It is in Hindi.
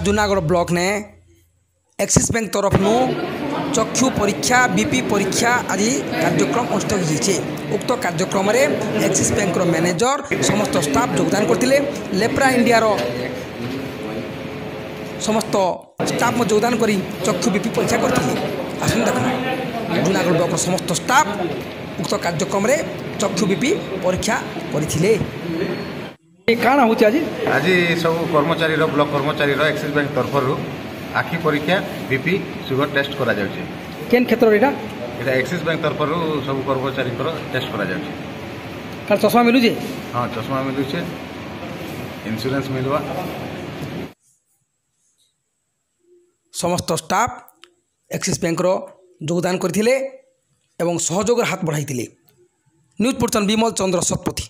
जूनागढ़ ब्लॉक ने एक्सिस बैंक तरफ चक्षु परीक्षा बीपी परीक्षा आदि कार्यक्रम अनुष्ठित होइछे। उक्त कार्यक्रम में एक्सिस बैंक मैनेजर समस्त स्टाफ योगदान करथिले। लेप्रा इंडिया समस्त स्टाफ योगदान करी चक्षु बीपी परीक्षा करथिले। आसन देखो जूनागढ़ ब्लॉक समस्त स्टाफ उक्त कार्यक्रम में चक्षु बीपी परीक्षा करथिले। काना होची आज आज सब कर्मचारी ब्लॉक कर्मचारी एक्सिस बैंक तरफ आखि परीक्षा बीपी सुगर टेस्ट करा जाउछे। केन क्षेत्र एटा एटा एक्सिस बैंक तरफ सब कर्मचारी टेस्ट करा जाउछे। काल चश्मा मिलु जे? हां चश्मा मिलु छे, इंश्योरेंस मिलवा। समस्त स्टाफ एक्सिस बैंक योगदान करथिले एवं सहयोग हाथ बढ़ाइथिले। न्यूज पर्सन विमल चंद्र शतपथी।